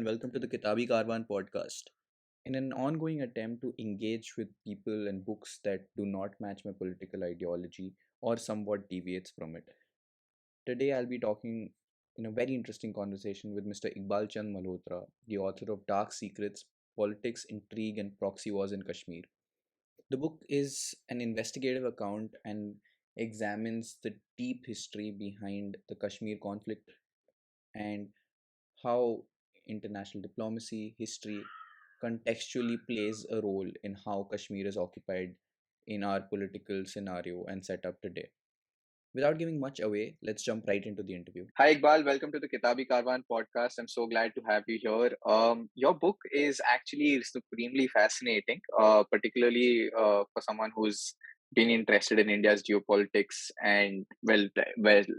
welcome to the Kitabi Karwan podcast. In an ongoing attempt to engage with people and books that do not match my political ideology or somewhat deviates from it, today I'll be talking in a very interesting conversation with Mr. Iqbal Malhotra, the author of Dark Secrets, Politics, Intrigue, and Proxy Wars in Kashmir. The book is an investigative account and examines the deep history behind the Kashmir conflict and how international diplomacy, history contextually plays a role in how Kashmir is occupied in our political scenario and setup today. Without giving much away, let's jump right into the interview. Hi Iqbal, welcome to the Kitabi Karwan podcast. I'm so glad to have you here. Your book is actually supremely fascinating, particularly for someone who's been interested in India's geopolitics and well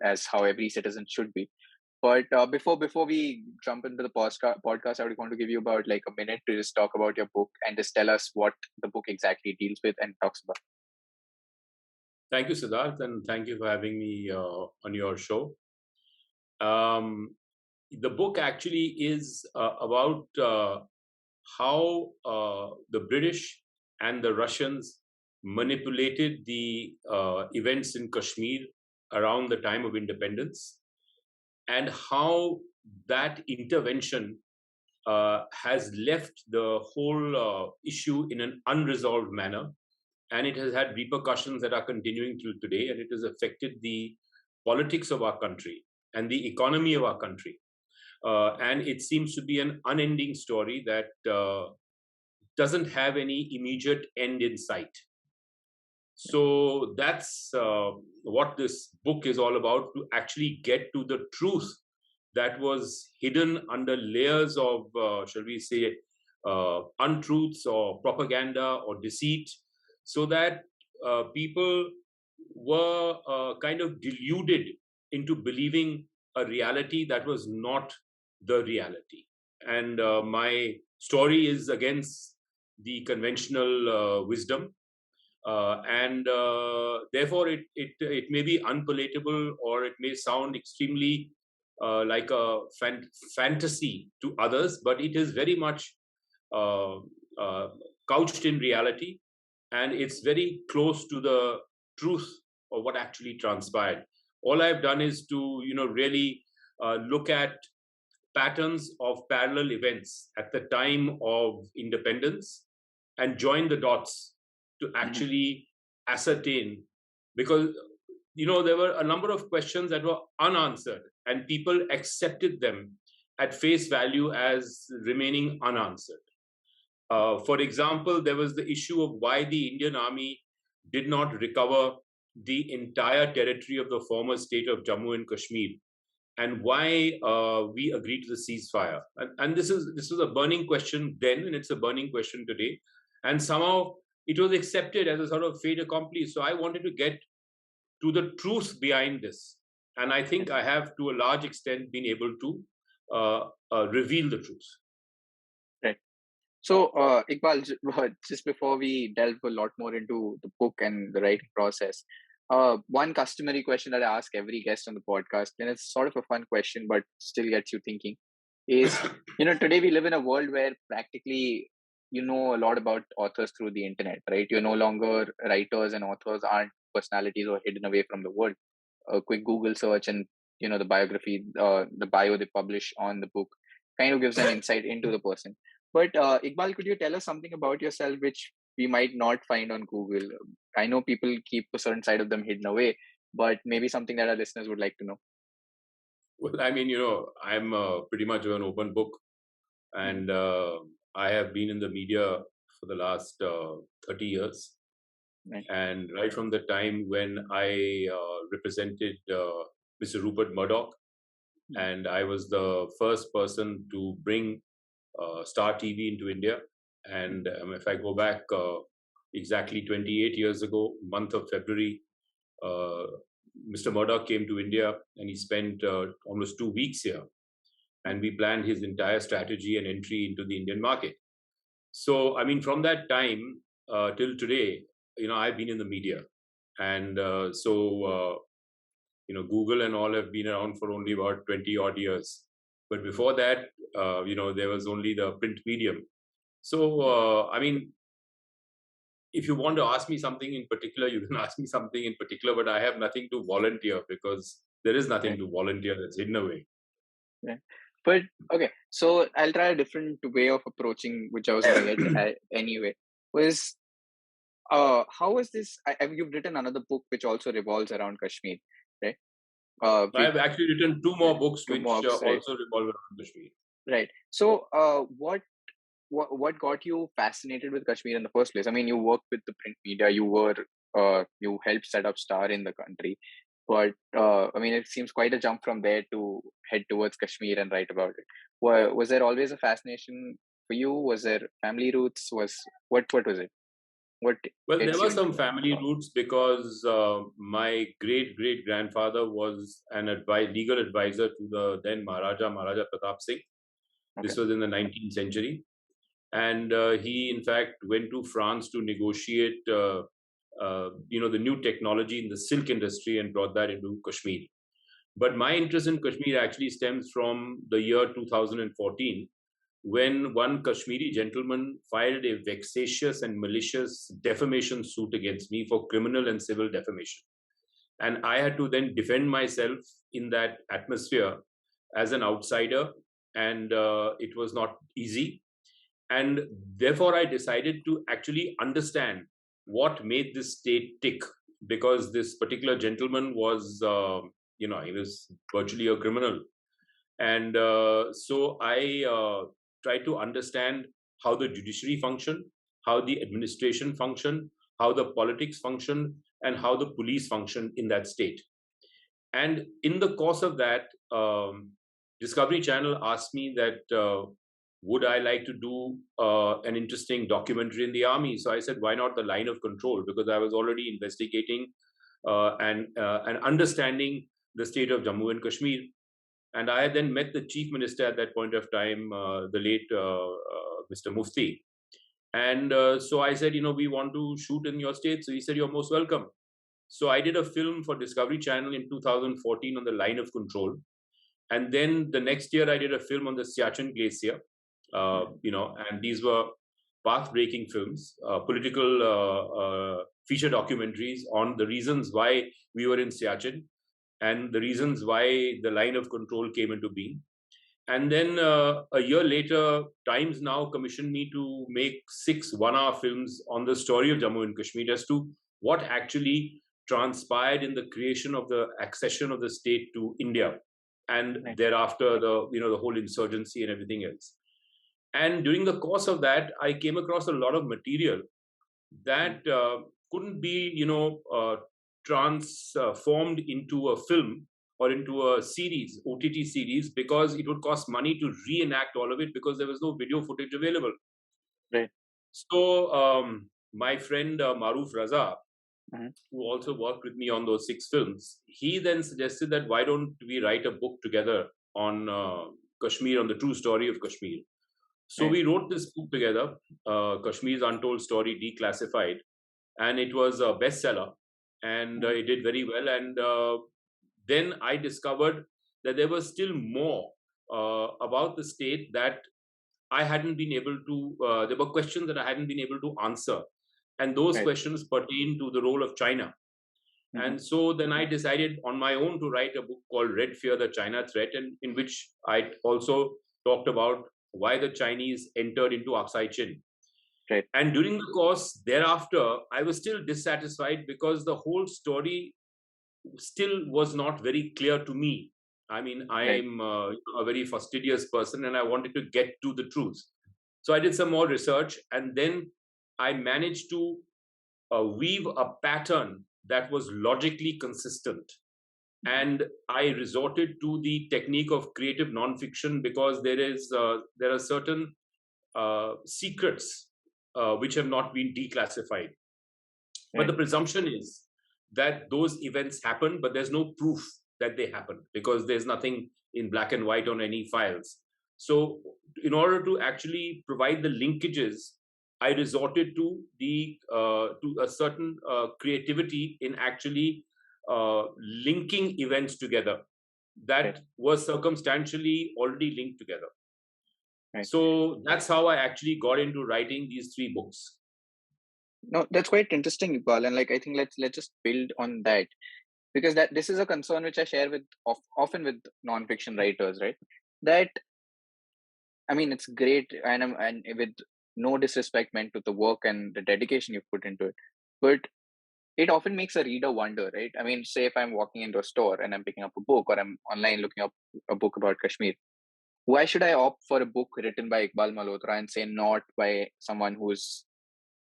as how every citizen should be. But before we jump into the podcast, I would want to give you about like a minute to just talk about your book and just tell us what the book exactly deals with and talks about. Thank you, Siddharth, and thank you for having me on your show. The book actually is about how the British and the Russians manipulated the events in Kashmir around the time of independence, and how that intervention has left the whole issue in an unresolved manner. And it has had repercussions that are continuing through today, and it has affected the politics of our country and the economy of our country. And it seems to be an unending story that doesn't have any immediate end in sight. So that's what this book is all about, to actually get to the truth that was hidden under layers of, shall we say, untruths or propaganda or deceit, so that people were kind of deluded into believing a reality that was not the reality. And my story is against the conventional wisdom. And therefore, it may be unpalatable, or it may sound extremely like a fantasy to others, but it is very much couched in reality, and it's very close to the truth of what actually transpired. All I've done is to, really look at patterns of parallel events at the time of independence and join the dots to actually ascertain, because there were a number of questions that were unanswered, and people accepted them at face value as remaining unanswered. For example, there was the issue of why the Indian army did not recover the entire territory of the former state of Jammu and Kashmir, and why we agreed to the ceasefire. And this was a burning question then, and it's a burning question today. And somehow it was accepted as a sort of fait accompli. So I wanted to get to the truth behind this. And I think I have, to a large extent, been able to reveal the truth. Right. So, Iqbal, just before we delve a lot more into the book and the writing process, one customary question that I ask every guest on the podcast, and it's sort of a fun question, but still gets you thinking, is, today we live in a world where practically you know a lot about authors through the internet, right? You're no longer writers, and authors aren't personalities or hidden away from the world. A quick Google search and, the biography, the bio they publish on the book kind of gives an insight into the person. But Iqbal, could you tell us something about yourself which we might not find on Google? I know people keep a certain side of them hidden away, but maybe something that our listeners would like to know. Well, I mean, I'm pretty much an open book, and I have been in the media for the last 30 years. Right. And right from the time when I represented Mr. Rupert Murdoch, and I was the first person to bring Star TV into India. And if I go back exactly 28 years ago, month of February, Mr. Murdoch came to India, and he spent almost 2 weeks here. And we planned his entire strategy and entry into the Indian market. So, I mean, from that time till today, I've been in the media. And Google and all have been around for only about 20 odd years. But before that, there was only the print medium. So, I mean, if you want to ask me something in particular, you can ask me something in particular, but I have nothing to volunteer because there is nothing Right. to volunteer that's hidden away. Right. But okay, so I'll try a different way of approaching, which I was going to get anyway. Was how was this? You've written another book which also revolves around Kashmir, right? I have actually written two more books Two which marks, right? also revolve around Kashmir. Right. So, what got you fascinated with Kashmir in the first place? I mean, you worked with the print media, you helped set up Star in the country, but I mean, it seems quite a jump from there to head towards Kashmir and write about it. Was there always a fascination for you? Was there family roots? What was it? What Well, there gets were you some into family roots because my great grandfather was an legal advisor to the then Maharaja Pratap Singh. Okay. This was in the 19th century. And he, in fact, went to France to negotiate, the new technology in the silk industry and brought that into Kashmir. But my interest in Kashmir actually stems from the year 2014, when one Kashmiri gentleman filed a vexatious and malicious defamation suit against me for criminal and civil defamation. And I had to then defend myself in that atmosphere as an outsider, and it was not easy. And therefore, I decided to actually understand what made this state tick, because this particular gentleman was, he was virtually a criminal. And so I tried to understand how the judiciary functioned, how the administration functioned, how the politics functioned, and how the police functioned in that state. And in the course of that, Discovery Channel asked me that would I like to do an interesting documentary in the army? So I said, why not The Line of Control? Because I was already investigating and understanding the state of Jammu and Kashmir. And I then met the chief minister at that point of time, the late Mr. Mufti. And so I said, we want to shoot in your state. So he said, you're most welcome. So I did a film for Discovery Channel in 2014 on The Line of Control. And then the next year, I did a film on the Siachen Glacier, and these were path-breaking films, political feature documentaries on the reasons why we were in Siachen and the reasons why the Line of Control came into being. And then a year later, Times Now commissioned me to make 6 one-hour films on the story of Jammu and Kashmir as to what actually transpired in the creation of the accession of the state to India, and thereafter the whole insurgency and everything else. And during the course of that, I came across a lot of material that couldn't be transformed into a film or into a series, OTT series, because it would cost money to reenact all of it because there was no video footage available. Right. So my friend Maruf Raza, who also worked with me on those 6 films, he then suggested that why don't we write a book together on Kashmir, on the true story of Kashmir. So we wrote this book together, Kashmir's Untold Story Declassified, and it was a bestseller, and it did very well. And then I discovered that there was still more about the state that I hadn't been able to, there were questions that I hadn't been able to answer. And those questions pertain to the role of China. And so then I decided on my own to write a book called Red Fear, the China Threat, and in which I also talked about why the Chinese entered into Aksai Chin. Right. And during the course thereafter, I was still dissatisfied because the whole story still was not very clear to me. I mean, I'm a very fastidious person and I wanted to get to the truth. So I did some more research, and then I managed to weave a pattern that was logically consistent. And I resorted to the technique of creative nonfiction because there are certain secrets which have not been declassified. But the presumption is that those events happened, but there's no proof that they happened because there's nothing in black and white on any files. So in order to actually provide the linkages, I resorted to to a certain creativity in actually linking events together. that was circumstantially already linked together. Right. So that's how I actually got into writing these 3 books. No, that's quite interesting, Iqbal, and like I think let's just build on that, because that this is a concern which I share with often with non-fiction writers, right? That, I mean, it's great, and with no disrespect meant to the work and the dedication you put into it, but it often makes a reader wonder, right? I mean, say if I'm walking into a store and I'm picking up a book, or I'm online looking up a book about Kashmir, why should I opt for a book written by Iqbal Malhotra and say not by someone who's,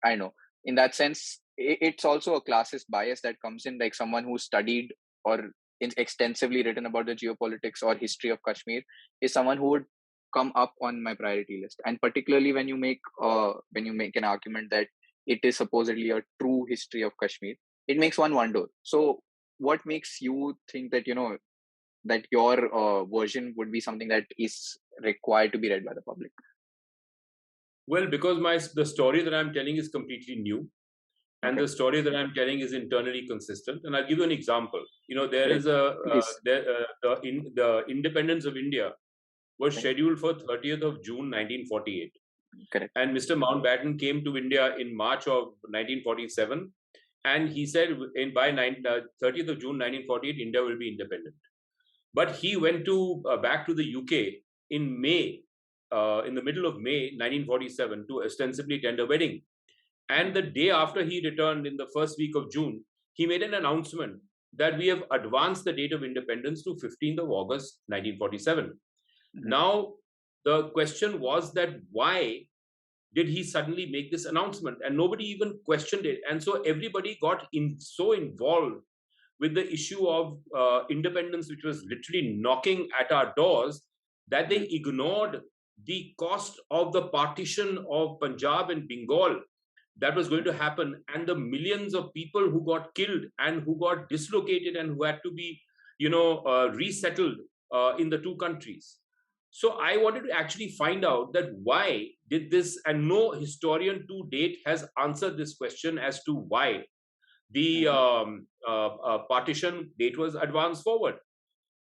I know, in that sense, it's also a classist bias that comes in, like someone who studied or extensively written about the geopolitics or history of Kashmir is someone who would come up on my priority list. And particularly when you make an argument that it is supposedly a true history of Kashmir, it makes one wonder. So, what makes you think that that your version would be something that is required to be read by the public? Well, because the story that I'm telling is completely new, and Okay. the story that I'm telling is internally consistent. And I'll give you an example. There Right. is a Please. the independence of India was Right. scheduled for 30th of June 1948, Correct. and Mr. Mountbatten came to India in March of 1947, and he said by 30th of June 1948 India will be independent. But he went back to the UK in May, in the middle of May 1947, to ostensibly attend a wedding. And the day after he returned, in the first week of June, he made an announcement that we have advanced the date of independence to 15th of August 1947. Mm-hmm. Now, the question was that why did he suddenly make this announcement? And nobody even questioned it. And so everybody got so involved with the issue of independence, which was literally knocking at our doors, that they ignored the cost of the partition of Punjab and Bengal that was going to happen, and the millions of people who got killed and who got dislocated and who had to be, resettled in the 2 countries. So I wanted to actually find out that why did this, and no historian to date has answered this question as to why the partition date was advanced forward.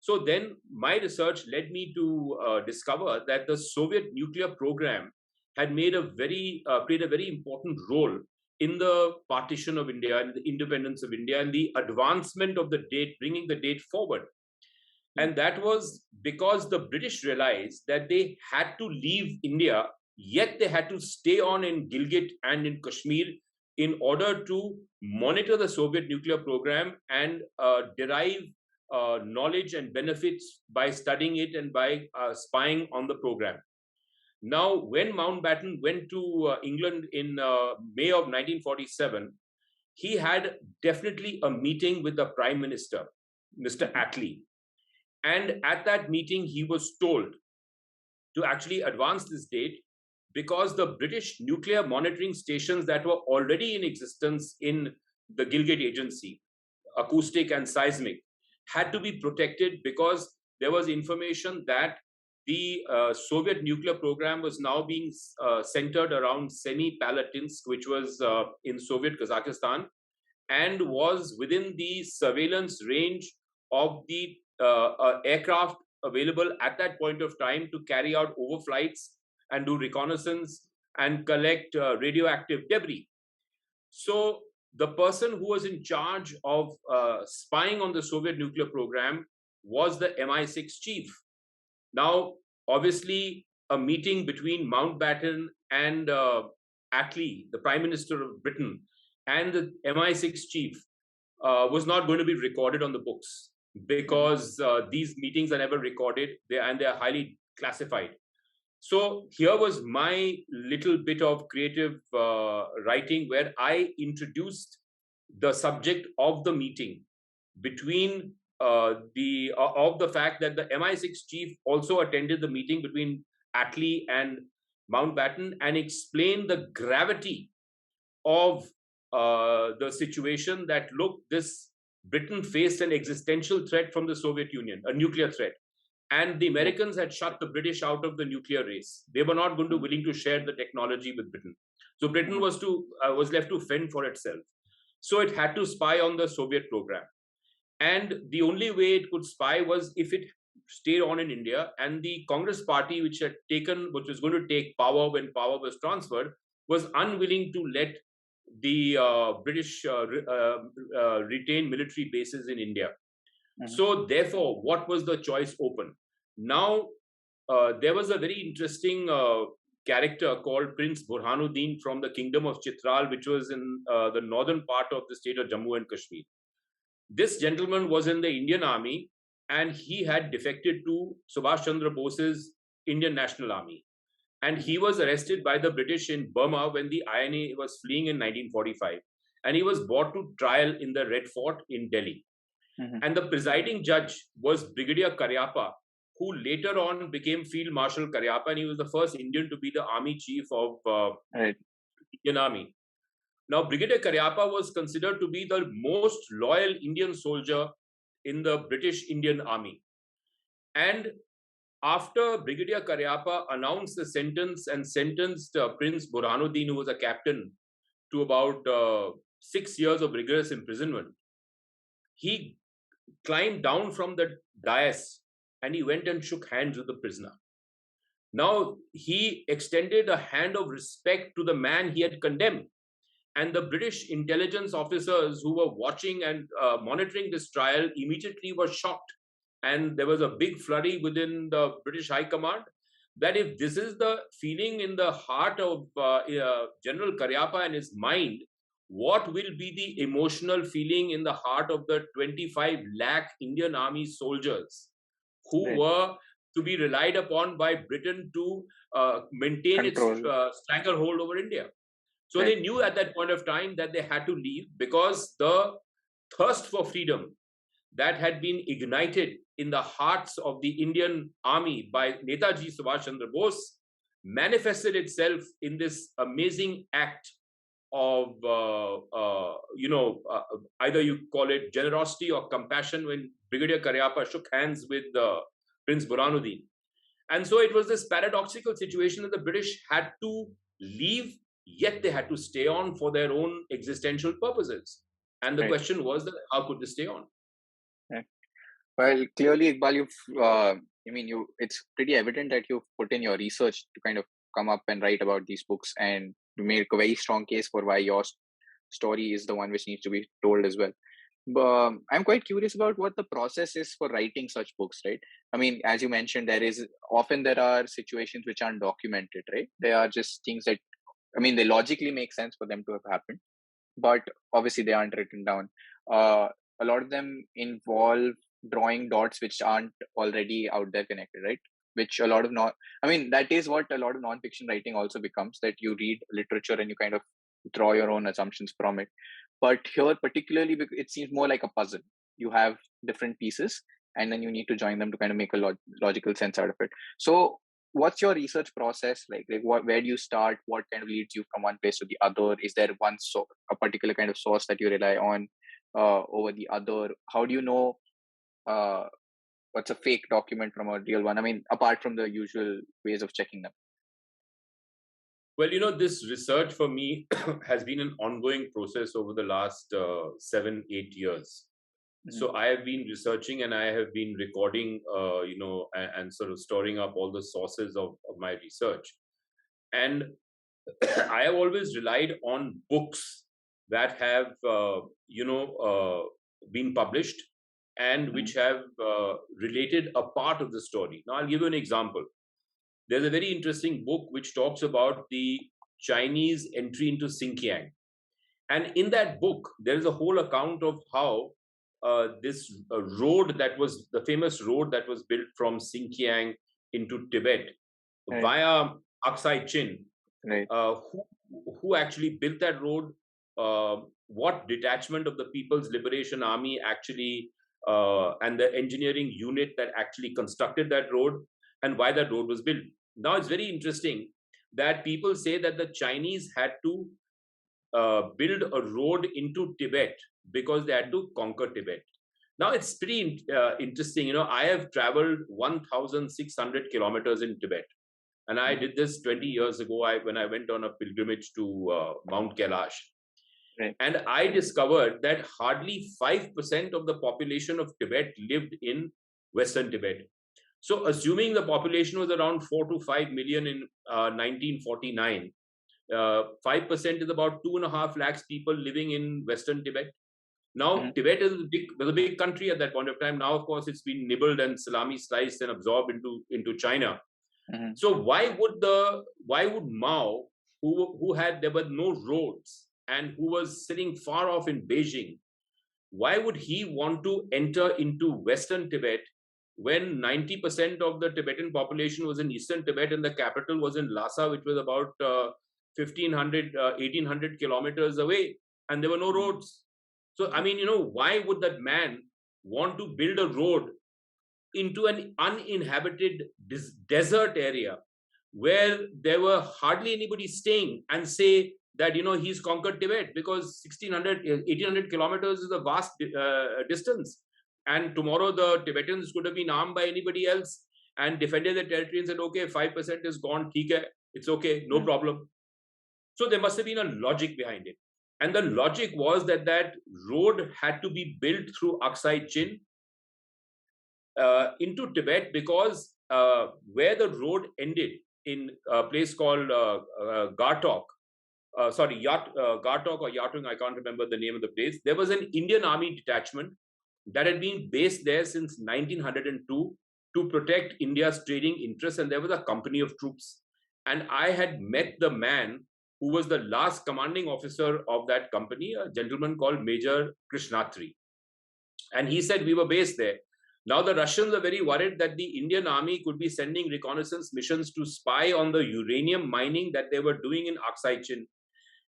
So then my research led me to discover that the Soviet nuclear program had played a very important role in the partition of India and the independence of India and the advancement of the date, bringing the date forward. And that was because the British realized that they had to leave India, yet they had to stay on in Gilgit and in Kashmir in order to monitor the Soviet nuclear program and derive knowledge and benefits by studying it and by spying on the program. Now, when Mountbatten went to England in May of 1947, he had definitely a meeting with the Prime Minister, Mr. Attlee. And at that meeting, he was told to actually advance this date because the British nuclear monitoring stations that were already in existence in the Gilgit Agency, acoustic and seismic, had to be protected because there was information that the Soviet nuclear program was now being centered around Semipalatinsk, which was in Soviet Kazakhstan, and was within the surveillance range of the aircraft available at that point of time to carry out overflights and do reconnaissance and collect radioactive debris. So the person who was in charge of spying on the Soviet nuclear program was the MI6 chief. Now, obviously, a meeting between Mountbatten and Attlee, the Prime Minister of Britain, and the MI6 chief was not going to be recorded on the books because these meetings are never recorded, and they're highly classified. So here was my little bit of creative writing where I introduced the subject of the meeting between of the fact that the MI6 chief also attended the meeting between Attlee and Mountbatten and explained the gravity of the situation that, look, this Britain faced an existential threat from the Soviet Union, a nuclear threat. And the Americans had shut the British out of the nuclear race. They were not going to willing to share the technology with Britain. So Britain was left to fend for itself. So it had to spy on the Soviet program. And the only way it could spy was if it stay on in India, and the Congress party, which was going to take power when power was transferred, was unwilling to let the British retain military bases in India. So therefore, what was the choice open? Now, there was a very interesting character called Prince Burhanuddin from the kingdom of Chitral, which was in the northern part of the state of Jammu and Kashmir. This gentleman was in the Indian Army, and he had defected to Subhash Chandra Bose's Indian National Army. And he was arrested by the British in Burma when the INA was fleeing in 1945. And he was brought to trial in the Red Fort in Delhi. And the presiding judge was Brigadier Karyappa, who later on became Field Marshal Karyappa, and he was the first Indian to be the army chief of Indian Army. Now, Brigadier Karyappa was considered to be the most loyal Indian soldier in the British Indian Army. And after Brigadier Karyappa announced the sentence and sentenced Prince Burhanuddin, who was a captain, to about 6 years of rigorous imprisonment, he climbed down from the dais and he went and shook hands with the prisoner. Now, he extended a hand of respect to the man he had condemned. And the British intelligence officers who were watching and monitoring this trial immediately were shocked. And there was a big flurry within the British High Command that if this is the feeling in the heart of General Karyappa and his mind, what will be the emotional feeling in the heart of the 25 lakh Indian Army soldiers who were to be relied upon by Britain to maintain its stranglehold over India? So they knew at that point of time that they had to leave because the thirst for freedom that had been ignited in the hearts of the Indian Army by Netaji Subhash Chandra Bose manifested itself in this amazing act of, either you call it generosity or compassion when Brigadier Karyappa shook hands with Prince Burhanuddin. And so it was this paradoxical situation that the British had to leave, yet they had to stay on for their own existential purposes. And the question was that how could they stay on? Well, clearly, Iqbal, it's pretty evident that you've put in your research to kind of come up and write about these books and to make a very strong case for why your story is the one which needs to be told as well. But I'm quite curious about what the process is for writing such books, right? I mean, as you mentioned, there are situations which aren't documented, right? They are just things that, they logically make sense for them to have happened, but obviously they aren't written down. A lot of them involve drawing dots which aren't already out there connected, right? Which a lot of that is what a lot of non-fiction writing also becomes, that you read literature and you kind of draw your own assumptions from it. But here particularly, it seems more like a puzzle. You have different pieces and then you need to join them to kind of make a logical sense out of it. So what's your research process like? Where do you start? What kind of leads you from one place to the other? Is there a particular kind of source that you rely on over the other? How do you know what's a fake document from a real one? Apart from the usual ways of checking them. Well, this research for me has been an ongoing process over the last 7-8 years. So I have been researching and I have been recording, and sort of storing up all the sources of my research. And I have always relied on books that have, been published and which have related a part of the story. Now, I'll give you an example. There's a very interesting book which talks about the Chinese entry into Xinjiang. And in that book, there is a whole account of how this road that was the famous road that was built from Xinjiang into Tibet via Aksai Chin, who actually built that road, what detachment of the People's Liberation Army actually, and the engineering unit that actually constructed that road, and why that road was built. Now, it's very interesting that people say that the Chinese had to build a road into Tibet because they had to conquer Tibet. Now, it's pretty interesting. I have traveled 1,600 kilometers in Tibet. And I did this 20 years ago when I went on a pilgrimage to Mount Kailash. And I discovered that hardly 5% of the population of Tibet lived in Western Tibet. So assuming the population was around 4 to 5 million in 1949, 5% is about 2.5 lakhs people living in Western Tibet. Now, Tibet was a big country at that point of time. Now, of course, it's been nibbled and salami sliced and absorbed into China. So why would Mao, there were no roads and who was sitting far off in Beijing, why would he want to enter into Western Tibet when 90% of the Tibetan population was in Eastern Tibet and the capital was in Lhasa, which was about 1,800 kilometers away, and there were no roads. So, I mean, why would that man want to build a road into an uninhabited desert area where there were hardly anybody staying and say that, he's conquered Tibet, because 1,800 kilometers is a vast distance. And tomorrow the Tibetans could have been armed by anybody else and defended the territory and said, okay, 5% is gone, it's okay, no problem. So there must have been a logic behind it. And the logic was that that road had to be built through Aksai Chin into Tibet, because where the road ended in a place called Gartok, Gartok or Yatung, I can't remember the name of the place. There was an Indian Army detachment that had been based there since 1902 to protect India's trading interests, and there was a company of troops. And I had met the man who was the last commanding officer of that company, a gentleman called Major Krishnatri. And he said we were based there. Now the Russians are very worried that the Indian army could be sending reconnaissance missions to spy on the uranium mining that they were doing in Aksai Chin.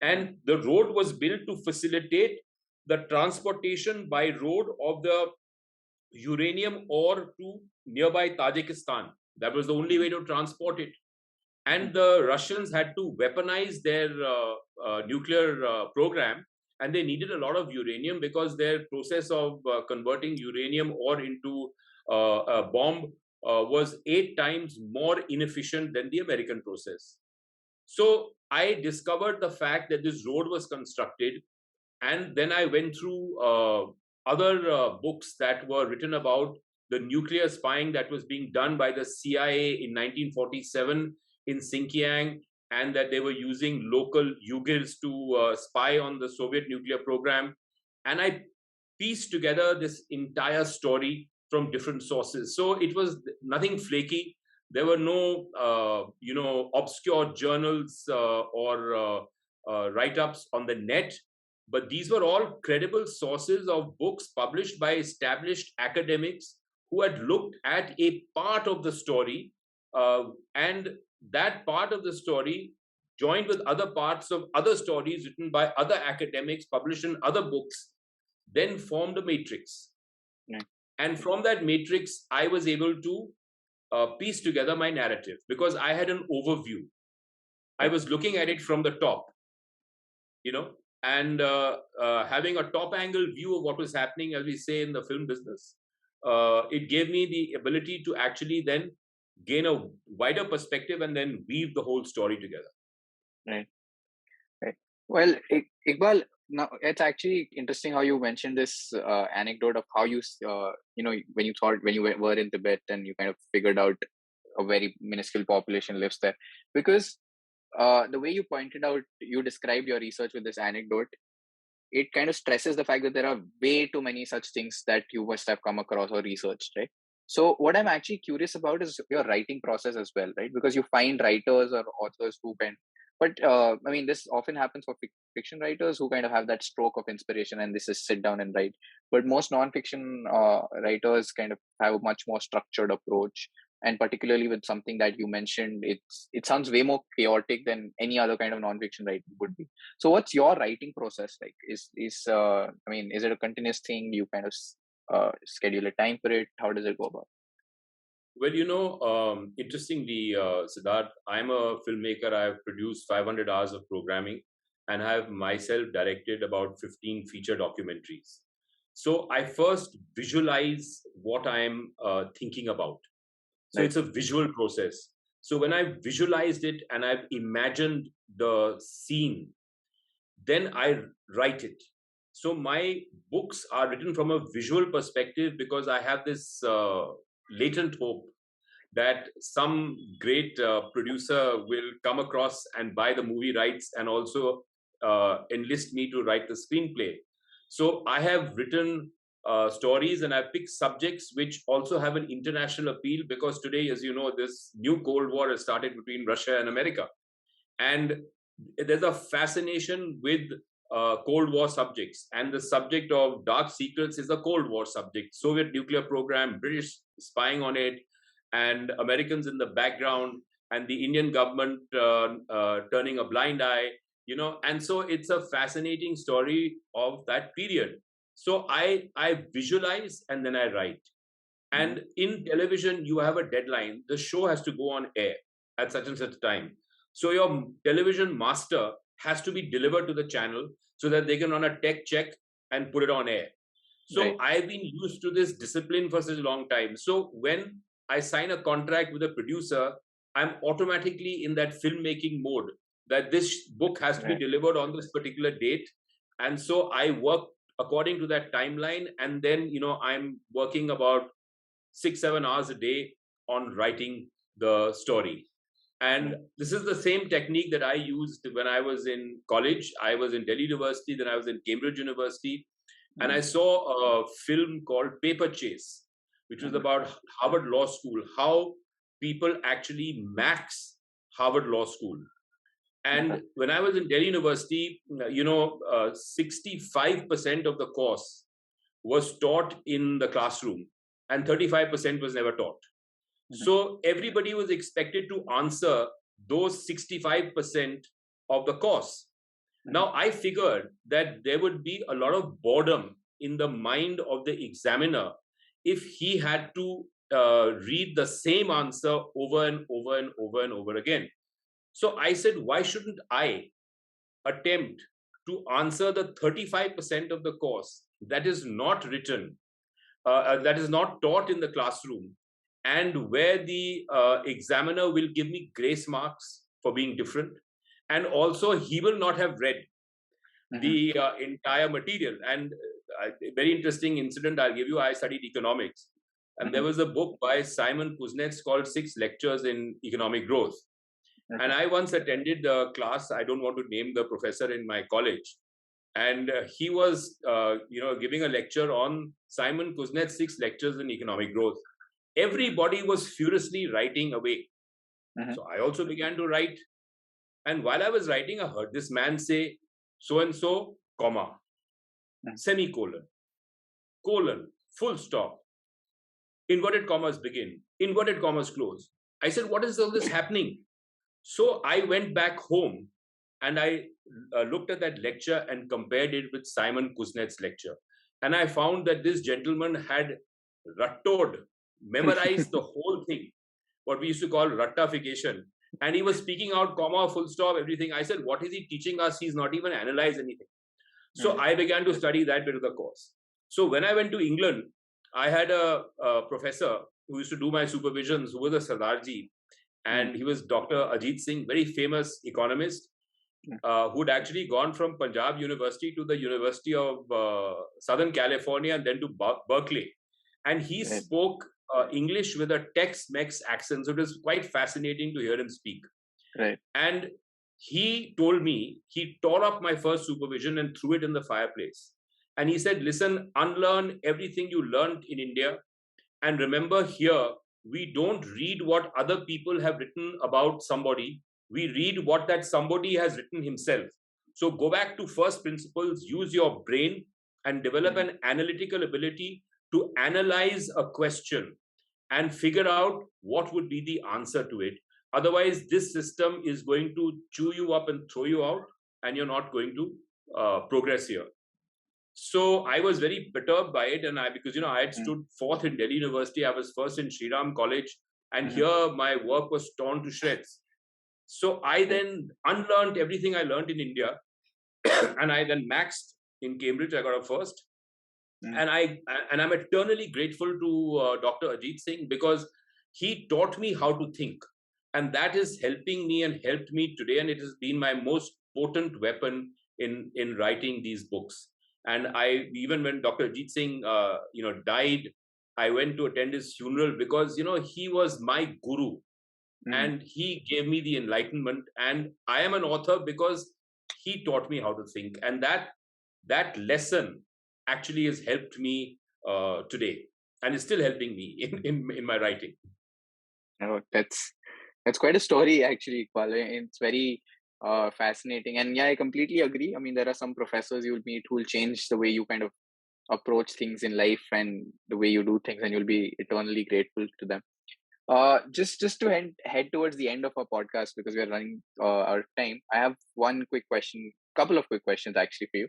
And the road was built to facilitate the transportation by road of the uranium ore to nearby Tajikistan. That was the only way to transport it. And the Russians had to weaponize their nuclear program, and they needed a lot of uranium because their process of converting uranium ore into a bomb was 8 times more inefficient than the American process. So I discovered the fact that this road was constructed, and then I went through other books that were written about the nuclear spying that was being done by the CIA in 1947 in Xinjiang, and that they were using local Yugirs to spy on the Soviet nuclear program. And I pieced together this entire story from different sources. So it was nothing flaky. There were no, obscure journals or write-ups on the net, but these were all credible sources of books published by established academics who had looked at a part of the story, and that part of the story, joined with other parts of other stories written by other academics, published in other books, then formed a matrix. Yeah. And from that matrix, I was able to piece together my narrative because I had an overview. I was looking at it from the top, and having a top angle view of what was happening, as we say in the film business. It gave me the ability to actually then gain a wider perspective and then weave the whole story together. Right. Well, Iqbal, now it's actually interesting how you mentioned this anecdote of how you, when you were in Tibet and you kind of figured out a very minuscule population lives there. Because the way you pointed out, you described your research with this anecdote, it kind of stresses the fact that there are way too many such things that you must have come across or researched, right? So what I'm actually curious about is your writing process as well, right? Because you find writers or authors who can, but I mean, this often happens for fiction writers who kind of have that stroke of inspiration and this is sit down and write. But most non-fiction writers kind of have a much more structured approach. And particularly with something that you mentioned, it sounds way more chaotic than any other kind of non-fiction writing would be. So what's your writing process like? Is it a continuous thing? You kind of schedule a time for it? How does it go about? Well, interestingly, Siddharth, I'm a filmmaker. I've produced 500 hours of programming and have myself directed about 15 feature documentaries. So I first visualize what I'm thinking about. So it's a visual process. So when I've visualized it and I've imagined the scene, then I write it. So my books are written from a visual perspective because I have this latent hope that some great producer will come across and buy the movie rights and also enlist me to write the screenplay. So I have written stories and I've picked subjects which also have an international appeal, because today, as you know, this new Cold War has started between Russia and America. And there's a fascination with Cold War subjects, and the subject of dark secrets is a Cold War subject. Soviet nuclear program, British spying on it, and Americans in the background, and the Indian government turning a blind eye, and so it's a fascinating story of that period. So I visualize and then I write. And in television, you have a deadline. The show has to go on air at such and such time. So your television master has to be delivered to the channel so that they can run a tech check and put it on air. So Right. I've been used to this discipline for such a long time. So when I sign a contract with a producer, I'm automatically in that filmmaking mode that this book has to be Right. delivered on this particular date. And so I work according to that timeline. And then, I'm working about 6-7 hours a day on writing the story. And this is the same technique that I used when I was in college. I was in Delhi University, then I was in Cambridge University, and I saw a film called Paper Chase, which was about Harvard Law School, how people actually max Harvard Law School. And when I was in Delhi University, 65% of the course was taught in the classroom and 35% was never taught. So everybody was expected to answer those 65% of the course. Now, I figured that there would be a lot of boredom in the mind of the examiner if he had to read the same answer over and over and over and over again. So I said, why shouldn't I attempt to answer the 35% of the course that is not written, that is not taught in the classroom, and where the examiner will give me grace marks for being different, and also he will not have read the entire material. And very interesting incident I'll give you. I studied economics, and there was a book by Simon Kuznets called 6 Lectures in Economic Growth. And I once attended a class, I don't want to name the professor in my college, and he was giving a lecture on Simon Kuznets' 6 Lectures in Economic Growth. Everybody was furiously writing away. So I also began to write. And while I was writing, I heard this man say, so and so, comma, semicolon, colon, full stop, inverted commas begin, inverted commas close. I said, what is all this happening? So I went back home and I looked at that lecture and compared it with Simon Kuznets' lecture. And I found that this gentleman had memorized the whole thing, what we used to call rattafication. And he was speaking out, comma, full stop, everything. I said, what is he teaching us? He's not even analyzed anything. So I began to study that bit of the course. So when I went to England, I had a professor who used to do my supervisions, who was a Sardarji. And he was Dr. Ajit Singh, very famous economist, who'd actually gone from Punjab University to the University of Southern California and then to Berkeley. And he spoke English with a Tex-Mex accent. So it was quite fascinating to hear him speak. Right. And he told me, he tore up my first supervision and threw it in the fireplace. And he said, listen, unlearn everything you learned in India. And remember, here, we don't read what other people have written about somebody. We read what that somebody has written himself. So go back to first principles, use your brain, and develop an analytical ability to analyze a question and figure out what would be the answer to it. Otherwise, this system is going to chew you up and throw you out, and you're not going to progress here. So I was very perturbed by it, and because I had stood fourth in Delhi University, I was first in Sri Ram College, and here my work was torn to shreds. So I then unlearned everything I learned in India, and I then maxed in Cambridge. I got a first, and I'm eternally grateful to Dr. Ajit Singh, because he taught me how to think, and that is helping me and helped me today, and it has been my most potent weapon in writing these books. And even when Dr. Ajit Singh, died, I went to attend his funeral because, he was my guru Mm. and he gave me the enlightenment. And I am an author because he taught me how to think. And that lesson actually has helped me today and is still helping me in my writing. Oh, that's quite a story actually, Iqbal. It's very fascinating, and yeah, I completely agree. I mean, there are some professors you'll meet who will change the way you kind of approach things in life and the way you do things, and you'll be eternally grateful to them. Just to head towards the end of our podcast because we are running out of time. I have one quick question, couple of quick questions actually for you.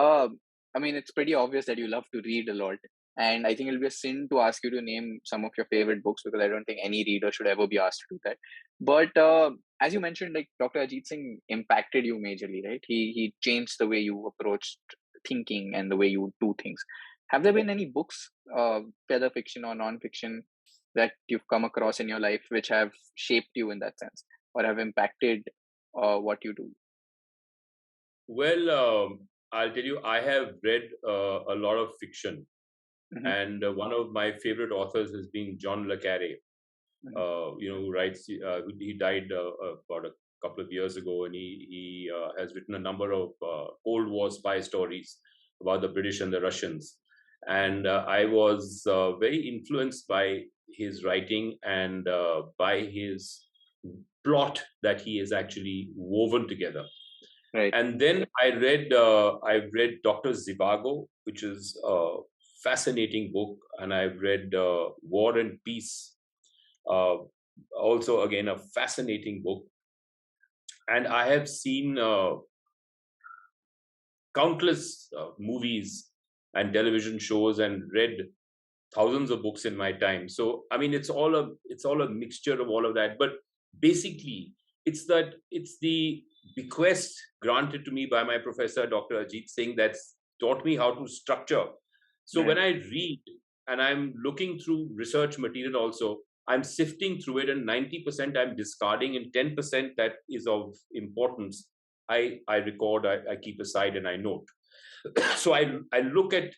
Uh, I mean, it's pretty obvious that you love to read a lot, and I think it'll be a sin to ask you to name some of your favorite books because I don't think any reader should ever be asked to do that. But as you mentioned, like Dr. Ajit Singh impacted you majorly, right? He changed the way you approached thinking and the way you do things. Have there been any books, whether fiction or non-fiction, that you've come across in your life which have shaped you in that sense or have impacted what you do? Well, I'll tell you, I have read a lot of fiction, Hmm. and one of my favorite authors has been John le Carre. Hmm. Who writes. He died about a couple of years ago, and he has written a number of Cold War spy stories about the British and the Russians. And I was very influenced by his writing and by his plot that he has actually woven together. Right. And then I've read Dr. Zhivago, which is a fascinating book, and I've read War and Peace, uh, also again a fascinating book. And I have seen countless movies and television shows and read thousands of books in my time. So I mean, it's all a mixture of all of that. But basically, it's the bequest granted to me by my professor, Dr. Ajit Singh, that's taught me how to structure. So when Right. I read and I'm looking through research material also, I'm sifting through it, and 90% I'm discarding, and 10% that is of importance, I record, I keep aside, and I note. So I look at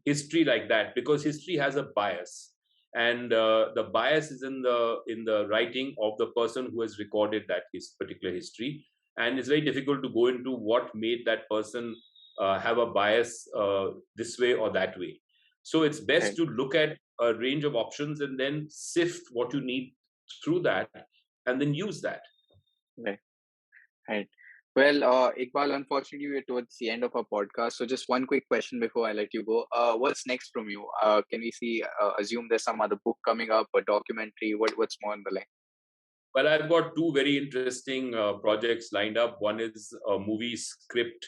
history like that because history has a bias, and the bias is in the writing of the person who has recorded that his particular history, and it's very difficult to go into what made that person have a bias this way or that way. So it's best Right. to look at a range of options and then sift what you need through that, and then use that. Right. Right. Well, Iqbal, unfortunately, we're towards the end of our podcast. So, just one quick question before I let you go. What's next from you? Can we assume there's some other book coming up, a documentary? What's more on the line? Well, I've got two very interesting projects lined up. One is a movie script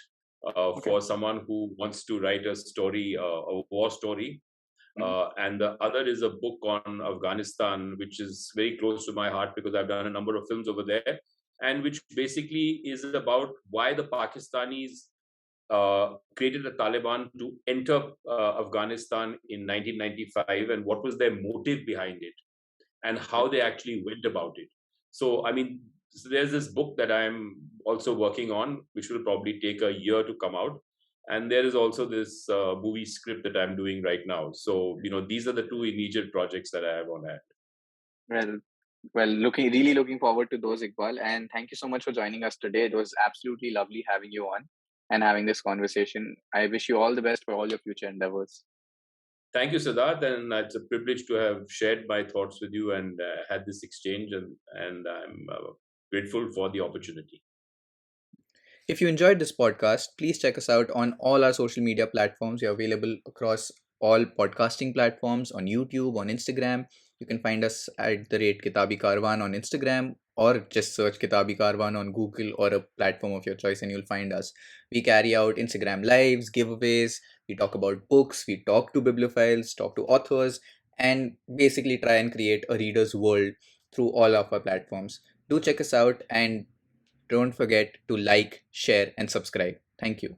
Okay. for someone who wants to write a story, a war story. Hmm. And the other is a book on Afghanistan, which is very close to my heart because I've done a number of films over there, and which basically is about why the Pakistanis created the Taliban to enter Afghanistan in 1995 and what was their motive behind it and how they actually went about it. So, I mean, so there's this book that I'm also working on, which will probably take a year to come out. And there is also this movie script that I'm doing right now. So, these are the two immediate projects that I have on hand. Well, really looking forward to those, Iqbal. And thank you so much for joining us today. It was absolutely lovely having you on and having this conversation. I wish you all the best for all your future endeavors. Thank you, Siddharth. And it's a privilege to have shared my thoughts with you and had this exchange. And I'm grateful for the opportunity. If you enjoyed this podcast, please check us out on all our social media platforms. We are available across all podcasting platforms on YouTube, on Instagram. You can find us at the rate Kitabi Karwan on Instagram, or just search Kitabi Karwan on Google or a platform of your choice and you'll find us. We carry out Instagram lives, giveaways, we talk about books, we talk to bibliophiles, talk to authors, and basically try and create a reader's world through all of our platforms. Do check us out and don't forget to like, share, and subscribe. Thank you.